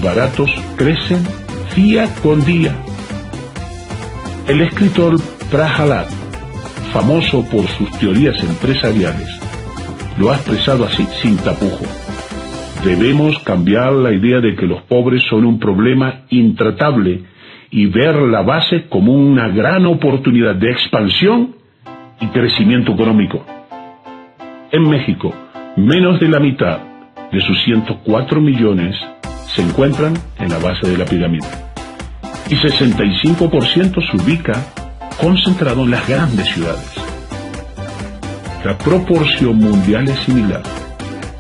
baratos crecen día con día. El escritor Prahalad, famoso por sus teorías empresariales, lo ha expresado así, sin tapujo. Debemos cambiar la idea de que los pobres son un problema intratable y ver la base como una gran oportunidad de expansión y crecimiento económico. En México, menos de la mitad de sus 104 millones se encuentran en la base de la pirámide y 65% se ubica concentrado en las grandes ciudades. La proporción mundial es similar.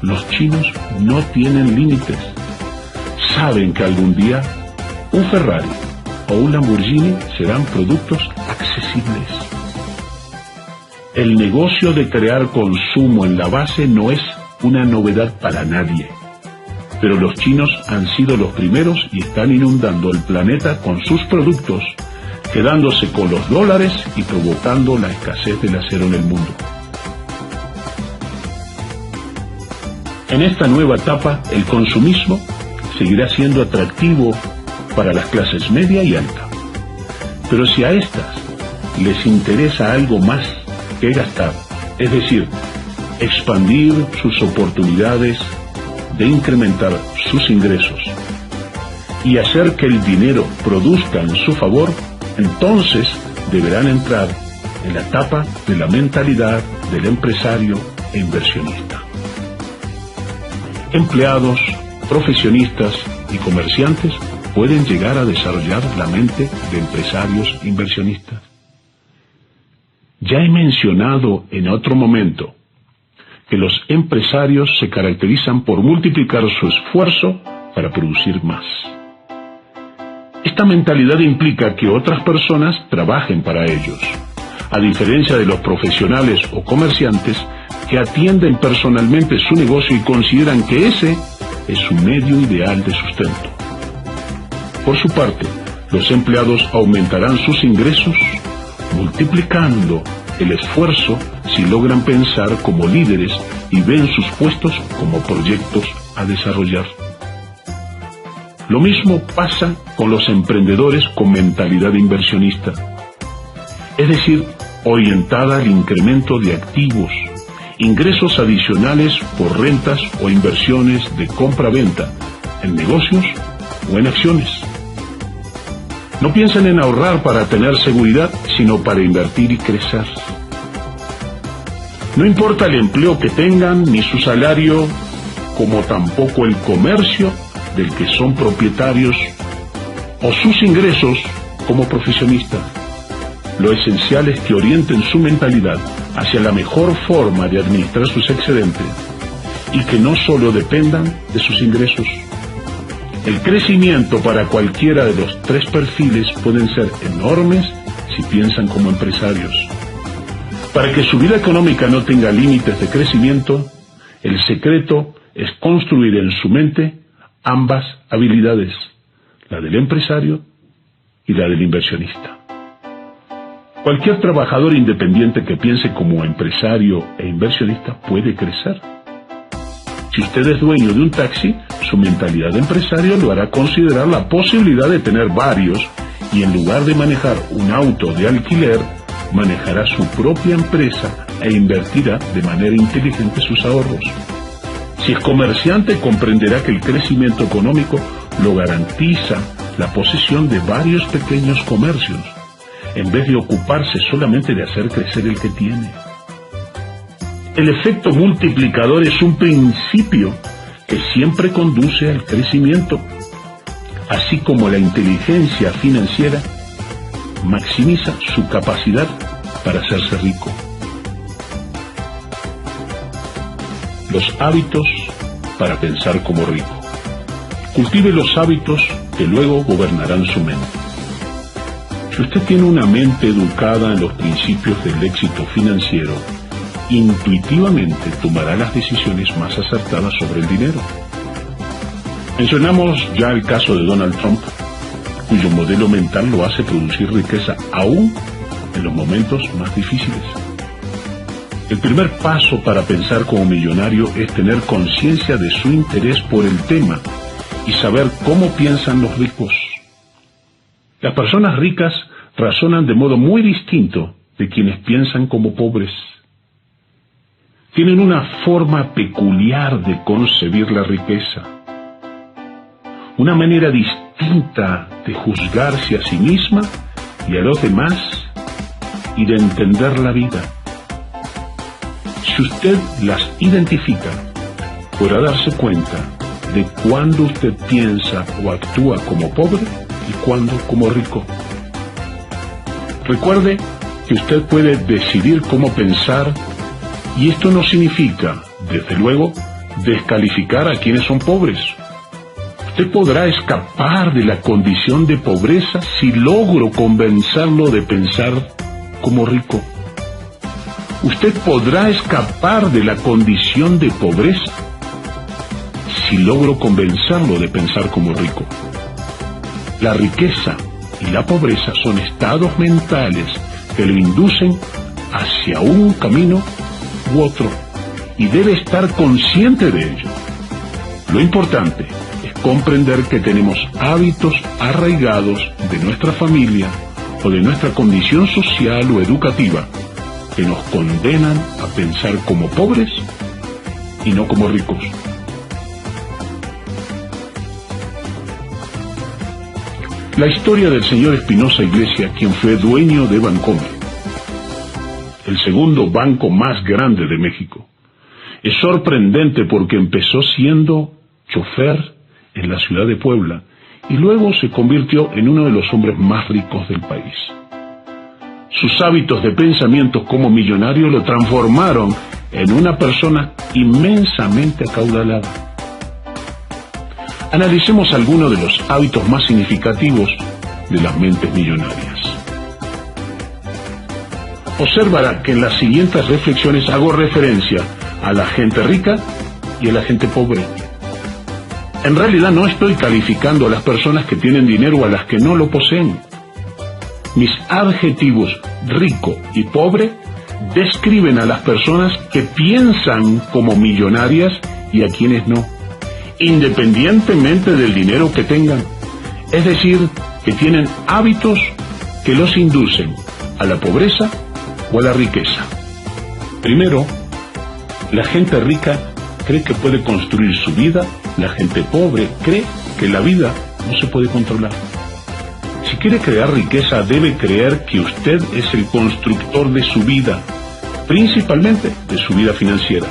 Los chinos no tienen límites. Saben que algún día un Ferrari o un Lamborghini serán productos accesibles. El negocio de crear consumo en la base no es una novedad para nadie, pero los chinos han sido los primeros y están inundando el planeta con sus productos, quedándose con los dólares y provocando la escasez del acero en el mundo. En esta nueva etapa, el consumismo seguirá siendo atractivo para las clases media y alta. Pero si a estas les interesa algo más que gastar, es decir, expandir sus oportunidades de incrementar sus ingresos y hacer que el dinero produzca en su favor, entonces deberán entrar en la etapa de la mentalidad del empresario e inversionista. Empleados, profesionistas y comerciantes pueden llegar a desarrollar la mente de empresarios inversionistas. Ya he mencionado en otro momento que los empresarios se caracterizan por multiplicar su esfuerzo para producir más. Esta mentalidad implica que otras personas trabajen para ellos, a diferencia de los profesionales o comerciantes que atienden personalmente su negocio y consideran que ese es su medio ideal de sustento. Por su parte, los empleados aumentarán sus ingresos multiplicando el esfuerzo si logran pensar como líderes y ven sus puestos como proyectos a desarrollar. Lo mismo pasa con los emprendedores con mentalidad inversionista, es decir, orientada al incremento de activos, ingresos adicionales por rentas o inversiones de compra-venta, en negocios o en acciones. No piensan en ahorrar para tener seguridad, sino para invertir y crecer. No importa el empleo que tengan, ni su salario, como tampoco el comercio del que son propietarios, o sus ingresos como profesionistas. Lo esencial es que orienten su mentalidad hacia la mejor forma de administrar sus excedentes y que no solo dependan de sus ingresos. El crecimiento para cualquiera de los tres perfiles pueden ser enormes si piensan como empresarios. Para que su vida económica no tenga límites de crecimiento, el secreto es construir en su mente ambas habilidades, la del empresario y la del inversionista. Cualquier trabajador independiente que piense como empresario e inversionista puede crecer. Si usted es dueño de un taxi, su mentalidad de empresario lo hará considerar la posibilidad de tener varios y en lugar de manejar un auto de alquiler, manejará su propia empresa e invertirá de manera inteligente sus ahorros. Si es comerciante, comprenderá que el crecimiento económico lo garantiza la posesión de varios pequeños comercios, en vez de ocuparse solamente de hacer crecer el que tiene. El efecto multiplicador es un principio que siempre conduce al crecimiento, así como la inteligencia financiera maximiza su capacidad para hacerse rico. Los hábitos para pensar como rico. Cultive los hábitos que luego gobernarán su mente. Si usted tiene una mente educada en los principios del éxito financiero, intuitivamente tomará las decisiones más acertadas sobre el dinero. Mencionamos ya el caso de Donald Trump, cuyo modelo mental lo hace producir riqueza aún en los momentos más difíciles. El primer paso para pensar como millonario es tener conciencia de su interés por el tema y saber cómo piensan los ricos. Las personas ricas razonan de modo muy distinto de quienes piensan como pobres. Tienen una forma peculiar de concebir la riqueza, una manera distinta de juzgarse a sí misma y a los demás y de entender la vida. Si usted las identifica, podrá darse cuenta de cuándo usted piensa o actúa como pobre y cuándo como rico. Recuerde que usted puede decidir cómo pensar, y esto no significa, desde luego, descalificar a quienes son pobres. Usted podrá escapar de la condición de pobreza si logro convencerlo de pensar como rico. Usted podrá escapar de la condición de pobreza si logro convencerlo de pensar como rico. La riqueza y la pobreza son estados mentales que lo inducen hacia un camino u otro, y debe estar consciente de ello. Lo importante es comprender que tenemos hábitos arraigados de nuestra familia o de nuestra condición social o educativa que nos condenan a pensar como pobres y no como ricos. La historia del señor Espinosa Iglesia, quien fue dueño de Bancomer, el segundo banco más grande de México, es sorprendente porque empezó siendo chofer en la ciudad de Puebla y luego se convirtió en uno de los hombres más ricos del país. Sus hábitos de pensamiento como millonario lo transformaron en una persona inmensamente acaudalada. Analicemos algunos de los hábitos más significativos de las mentes millonarias. Observará que en las siguientes reflexiones hago referencia a la gente rica y a la gente pobre. En realidad no estoy calificando a las personas que tienen dinero o a las que no lo poseen. Mis adjetivos rico y pobre describen a las personas que piensan como millonarias y a quienes no, independientemente del dinero que tengan. Es decir, que tienen hábitos que los inducen a la pobreza o a la riqueza. Primero, la gente rica cree que puede construir su vida, la gente pobre cree que la vida no se puede controlar. Si quiere crear riqueza, debe creer que usted es el constructor de su vida, principalmente de su vida financiera.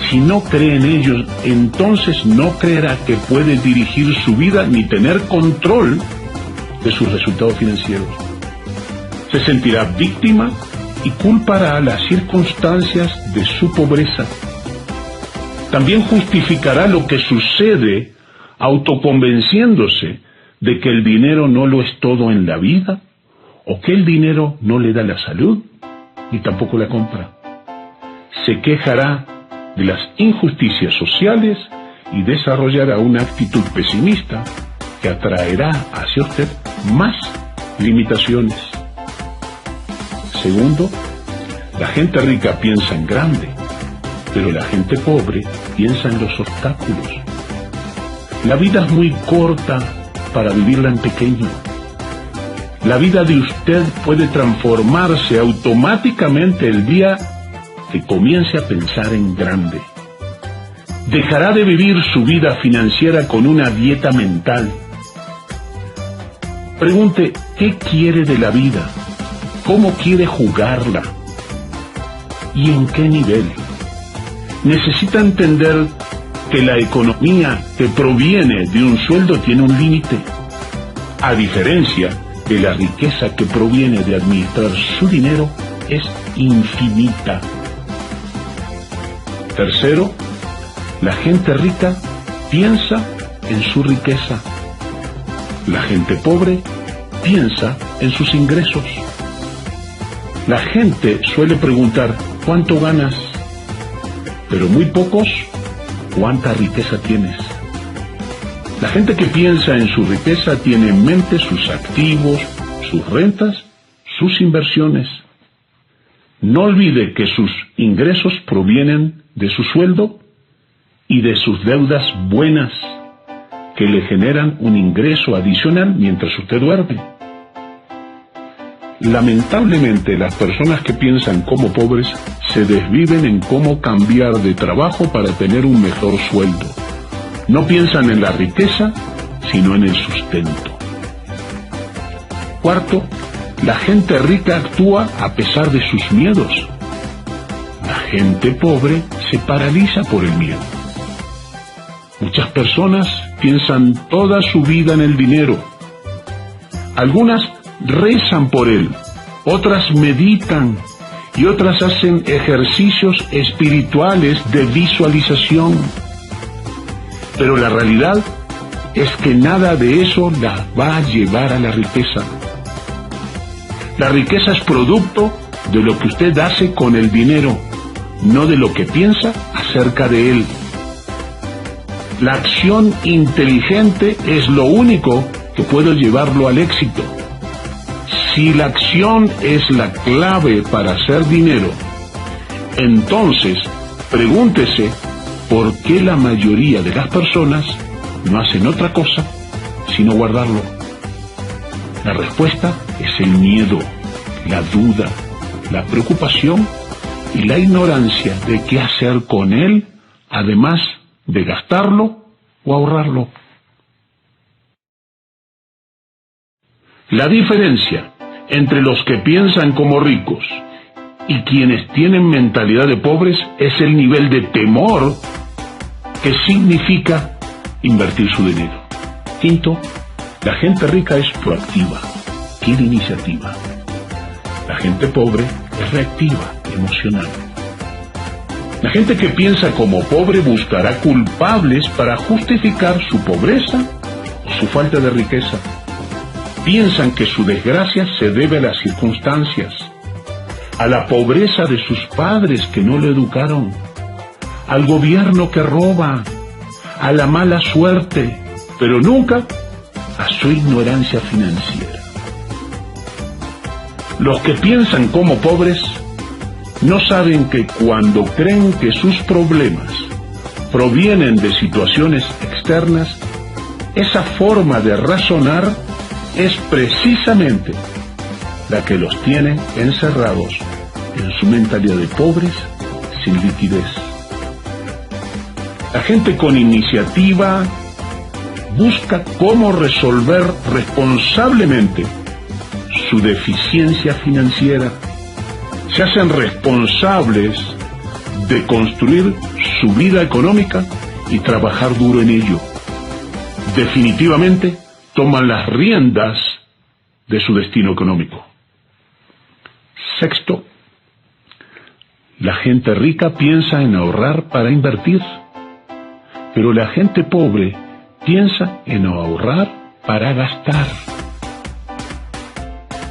Si no cree en ello, entonces no creerá que puede dirigir su vida ni tener control de sus resultados financieros. Se sentirá víctima y culpará las circunstancias de su pobreza. También justificará lo que sucede autoconvenciéndose de que el dinero no lo es todo en la vida, o que el dinero no le da la salud, ni tampoco la compra. Se quejará de las injusticias sociales y desarrollará una actitud pesimista que atraerá hacia usted más limitaciones. Segundo, la gente rica piensa en grande, pero la gente pobre piensa en los obstáculos. La vida es muy corta para vivirla en pequeño. La vida de usted puede transformarse automáticamente el día que comience a pensar en grande. Dejará de vivir su vida financiera con una dieta mental. Pregunte, ¿qué quiere de la vida? ¿Cómo quiere jugarla? ¿Y en qué nivel? Necesita entender que la economía que proviene de un sueldo tiene un límite, a diferencia de la riqueza que proviene de administrar su dinero es infinita. Tercero, la gente rica piensa en su riqueza. La gente pobre piensa en sus ingresos. La gente suele preguntar, ¿cuánto ganas? Pero muy pocos, ¿cuánta riqueza tienes? La gente que piensa en su riqueza tiene en mente sus activos, sus rentas, sus inversiones. No olvide que sus ingresos provienen de su sueldo y de sus deudas buenas, que le generan un ingreso adicional mientras usted duerme. Lamentablemente, las personas que piensan como pobres se desviven en cómo cambiar de trabajo para tener un mejor sueldo. No piensan en la riqueza, sino en el sustento. Cuarto, la gente rica actúa a pesar de sus miedos. La gente pobre se paraliza por el miedo. Muchas personas piensan toda su vida en el dinero. Algunas rezan por él, otras meditan y otras hacen ejercicios espirituales de visualización. Pero la realidad es que nada de eso las va a llevar a la riqueza. La riqueza es producto de lo que usted hace con el dinero, no de lo que piensa acerca de él. La acción inteligente es lo único que puede llevarlo al éxito. Si la acción es la clave para hacer dinero, entonces pregúntese por qué la mayoría de las personas no hacen otra cosa sino guardarlo. La respuesta es el miedo, la duda, la preocupación y la ignorancia de qué hacer con él, además de gastarlo o ahorrarlo. La diferencia entre los que piensan como ricos y quienes tienen mentalidad de pobres es el nivel de temor que significa invertir su dinero. Quinto, la gente rica es proactiva, tiene iniciativa. La gente pobre es reactiva, emocional. La gente que piensa como pobre buscará culpables para justificar su pobreza o su falta de riqueza. Piensan que su desgracia se debe a las circunstancias, a la pobreza de sus padres que no lo educaron, al gobierno que roba, a la mala suerte, pero nunca a su ignorancia financiera. Los que piensan como pobres no saben que cuando creen que sus problemas provienen de situaciones externas, esa forma de razonar es precisamente la que los tiene encerrados en su mentalidad de pobres sin liquidez. La gente con iniciativa busca cómo resolver responsablemente su deficiencia financiera. Se hacen responsables de construir su vida económica y trabajar duro en ello. Definitivamente toman las riendas de su destino económico. Sexto, la gente rica piensa en ahorrar para invertir, pero la gente pobre piensa en ahorrar para gastar.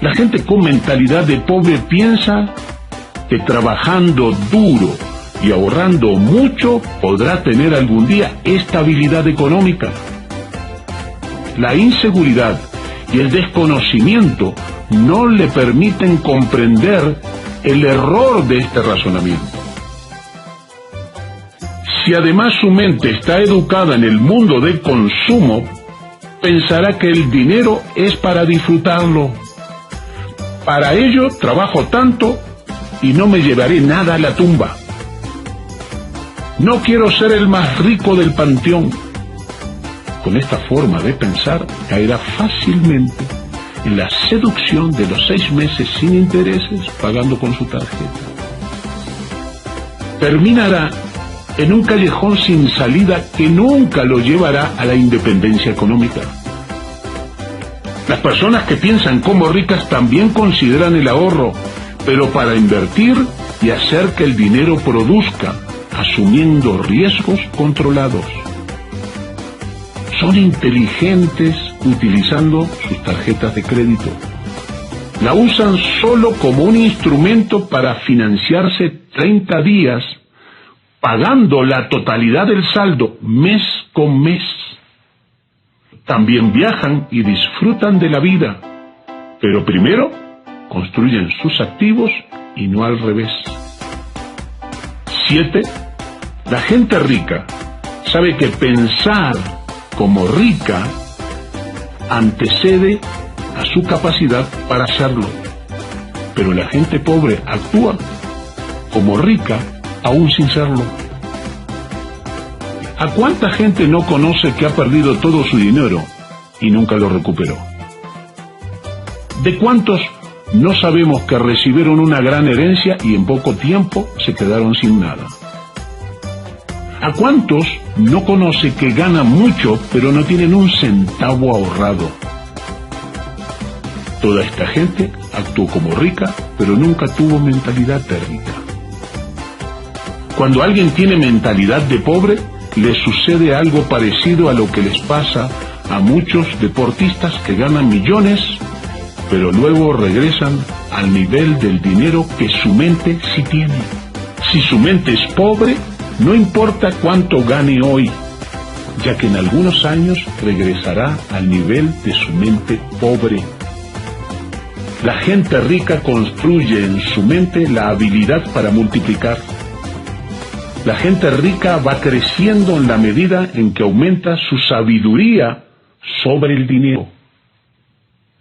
La gente con mentalidad de pobre piensa que trabajando duro y ahorrando mucho podrá tener algún día estabilidad económica. La inseguridad y el desconocimiento no le permiten comprender el error de este razonamiento. Si además su mente está educada en el mundo del consumo, pensará que el dinero es para disfrutarlo. Para ello trabajo tanto y no me llevaré nada a la tumba. No quiero ser el más rico del panteón. Con esta forma de pensar, caerá fácilmente en la seducción de los 6 meses sin intereses pagando con su tarjeta. Terminará en un callejón sin salida que nunca lo llevará a la independencia económica. Las personas que piensan como ricas también consideran el ahorro, pero para invertir y hacer que el dinero produzca, asumiendo riesgos controlados. Son inteligentes utilizando sus tarjetas de crédito. La usan solo como un instrumento para financiarse 30 días, pagando la totalidad del saldo mes con mes. También viajan y disfrutan de la vida, pero primero construyen sus activos y no al revés. 7. La gente rica sabe que pensar como rica antecede a su capacidad para hacerlo. Pero la gente pobre actúa como rica aún sin serlo. ¿A cuánta gente no conoce que ha perdido todo su dinero y nunca lo recuperó? ¿De cuántos no sabemos que recibieron una gran herencia y en poco tiempo se quedaron sin nada? ¿A cuántos no conoce que ganan mucho pero no tienen un centavo ahorrado? Toda esta gente actuó como rica pero nunca tuvo mentalidad de rica. Cuando alguien tiene mentalidad de pobre, le sucede algo parecido a lo que les pasa a muchos deportistas que ganan millones, pero luego regresan al nivel del dinero que su mente sí tiene. Si su mente es pobre, no importa cuánto gane hoy, ya que en algunos años regresará al nivel de su mente pobre. La gente rica construye en su mente la habilidad para multiplicar. La gente rica va creciendo en la medida en que aumenta su sabiduría sobre el dinero.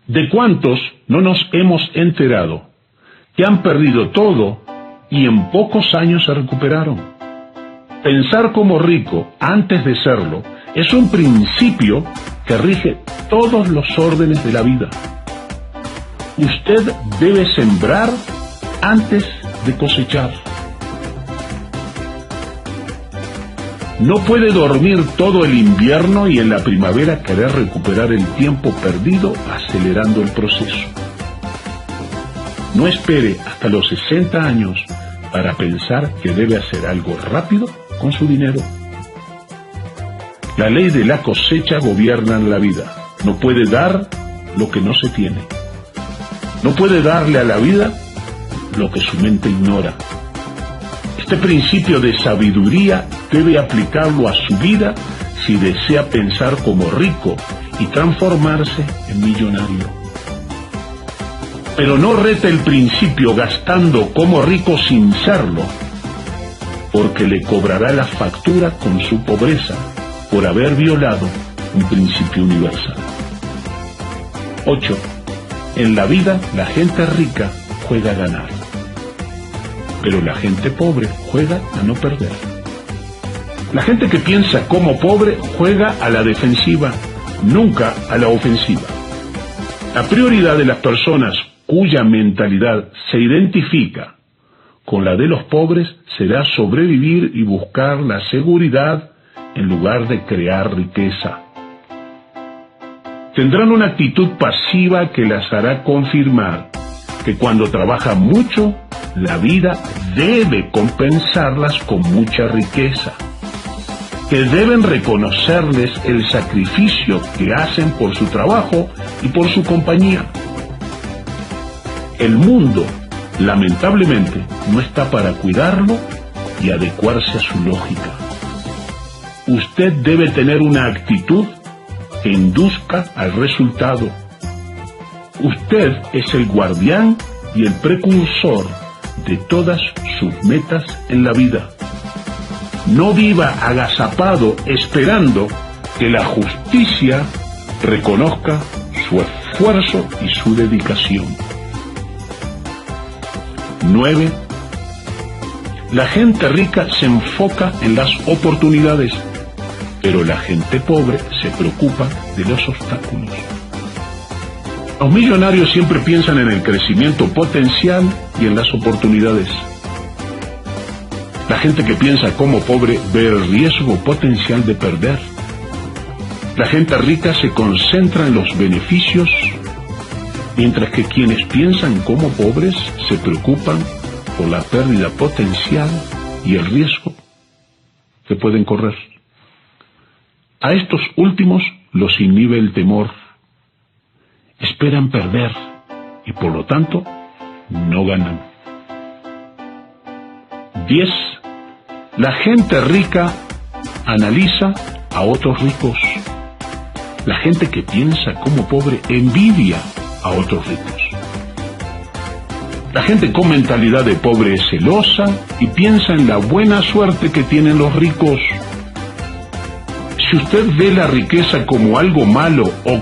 ¿De cuántos no nos hemos enterado que han perdido todo y en pocos años se recuperaron? Pensar como rico antes de serlo es un principio que rige todos los órdenes de la vida. Usted debe sembrar antes de cosechar. No puede dormir todo el invierno y en la primavera querer recuperar el tiempo perdido acelerando el proceso. No espere hasta los 60 años para pensar que debe hacer algo rápido con su dinero. La ley de la cosecha gobierna la vida. No puede dar lo que no se tiene. No puede darle a la vida lo que su mente ignora. Este principio de sabiduría debe aplicarlo a su vida si desea pensar como rico y transformarse en millonario. Pero no rete el principio gastando como rico sin serlo, porque le cobrará la factura con su pobreza por haber violado un principio universal. 8. En la vida, la gente rica juega a ganar, pero la gente pobre juega a no perder. La gente que piensa como pobre juega a la defensiva, nunca a la ofensiva. La prioridad de las personas cuya mentalidad se identifica con la de los pobres será sobrevivir y buscar la seguridad en lugar de crear riqueza. Tendrán una actitud pasiva que las hará confirmar que cuando trabajan mucho, la vida debe compensarlas con mucha riqueza, que deben reconocerles el sacrificio que hacen por su trabajo y por su compañía. El mundo, lamentablemente, no está para cuidarlo y adecuarse a su lógica. Usted debe tener una actitud que induzca al resultado. Usted es el guardián y el precursor de todas sus metas en la vida. No viva agazapado esperando que la justicia reconozca su esfuerzo y su dedicación. 9. La gente rica se enfoca en las oportunidades, pero la gente pobre se preocupa de los obstáculos. Los millonarios siempre piensan en el crecimiento potencial y en las oportunidades. La gente que piensa como pobre ve el riesgo potencial de perder. La gente rica se concentra en los beneficios, mientras que quienes piensan como pobres se preocupan por la pérdida potencial y el riesgo que pueden correr. A estos últimos los inhibe el temor. Esperan perder y por lo tanto no ganan. 10. La gente rica analiza a otros ricos. La gente que piensa como pobre envidia a otros ricos. La gente con mentalidad de pobre es celosa y piensa en la buena suerte que tienen los ricos. Si usted ve la riqueza como algo malo o